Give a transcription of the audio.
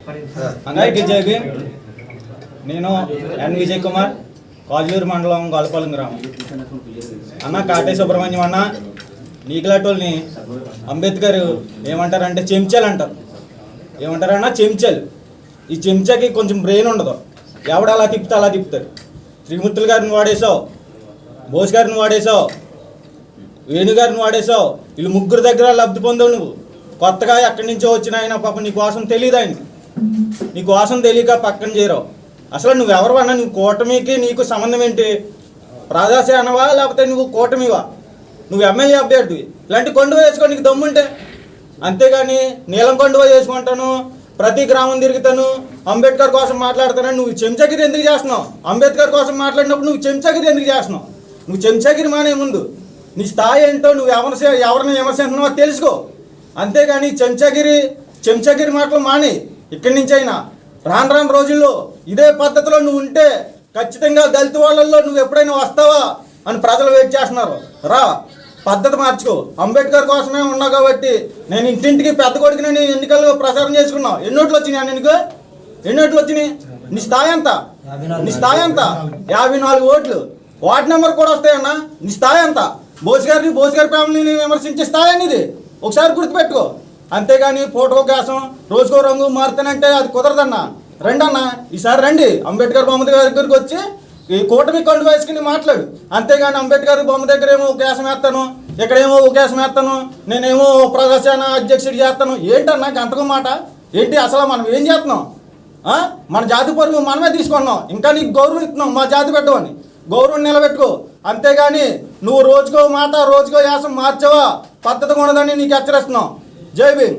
అందరికీ జై భీమ్. నేను ఎన్ విజయ్ కుమార్, కాజూరు మండలం గొల్లపాలెం గ్రామం. అన్న కాటే సుబ్రహ్మణ్యం అన్న, నీకులాటోళ్ళని అంబేద్కర్ ఏమంటారంటే చెంచాలు అంటారు. ఏమంటారన్నా చెంచాలు. ఈ చెంచాకి కొంచెం బ్రెయిన్ ఉండదు. ఎవడు అలా తిప్పుతా అలా తిప్పుతారు. శ్రీమూర్తులు గారిని వాడేసావు, బోస్ గారిని వాడేసావు, వేణుగారిని వాడేసావు. వీళ్ళు ముగ్గురు దగ్గర లబ్ధి పొందావు. నువ్వు కొత్తగా ఎక్కడి నుంచో వచ్చిన ఆయన పాప నీ కోసం తెలియదు. ఆయనకి నీ కోసం తెలియక పక్కన చేరావు. అసలు నువ్వెవరు అన్నా? నువ్వు కూటమికి నీకు సంబంధం ఏంటి? ప్రాదాసేనవా లేకపోతే నువ్వు కూటమివా? నువ్వు ఎమ్మెల్యే అభ్యర్థివి. ఇలాంటి కొండువ వేసుకో నీకు దమ్ముంటే. అంతేగాని నీలం కొండువ చేసుకుంటాను, ప్రతి గ్రామం తిరుగుతాను, అంబేద్కర్ కోసం మాట్లాడుతాను. నువ్వు చెంచాగిరి ఎందుకు చేస్తున్నావు? అంబేద్కర్ కోసం మాట్లాడినప్పుడు నువ్వు చెంచాగిరి ఎందుకు చేస్తున్నావు? నువ్వు చెంచాగిరి మానే ముందు నీ స్థాయి ఏంటో, నువ్వు ఎవరిని విమర్శిస్తున్నావో తెలుసుకో. అంతేగాని చెంచాగిరి మాటలు మాని. ఇక్కడి నుంచి అయినా రాను రోజుల్లో ఇదే పద్ధతిలో నువ్వు ఉంటే ఖచ్చితంగా దళిత వాళ్ళల్లో నువ్వు ఎప్పుడైనా వస్తావా అని ప్రజలు వెయిట్ చేస్తున్నారు. రా, పద్ధతి మార్చుకో. అంబేద్కర్ కోసమే ఉన్నావు కాబట్టి నేను ఇంటింటికి పెద్ద కొడుకు నేను ఎన్నికల్లో ప్రచారం చేసుకున్నావు. ఎన్నోట్లు వచ్చినాయి నీకు? ఎన్నోట్లు వచ్చినాయి? నీ స్థాయి ఎంత? నీ స్థాయి ఎంత? 54 ఓట్లు. వార్డు నెంబర్ కూడా వస్తాయన్నా. నీ స్థాయి ఎంత? బోస్ గారి ఫ్యామిలీని విమర్శించే స్థాయి అనేది ఒకసారి గుర్తుపెట్టుకో. అంతేగాని ఫోటో కోసం రోజుకో రంగు మారుతానంటే అది కుదరదన్నా. రండి అన్న, ఈసారి రండి. అంబేద్కర్ బొమ్మ దగ్గరికి వచ్చి ఈ కూటమి కండు వేసుకుని మాట్లాడు. అంతేగాని అంబేద్కర్ బొమ్మ దగ్గర ఏమో ఒక వేసం వేస్తాను, ఇక్కడేమో ఒక వేసం వేస్తాను, నేనేమో ప్రదర్శన అధ్యక్షుడు చేస్తాను. ఏంటన్నా గంటకు మాట ఏంటి? అసలు మనం ఏం చేస్తున్నాం? మన జాతి పరువు మనమే తీసుకున్నాం. ఇంకా నీకు గౌరవం ఇస్తున్నాం. మా జాతి పెట్టవని గౌరవం నిలబెట్టుకో. అంతేగాని నువ్వు రోజుకో మాట రోజుకో యాసం మార్చవా పద్ధతి ఉండదని నీకు హెచ్చరిస్తున్నాం. జై భీమ్.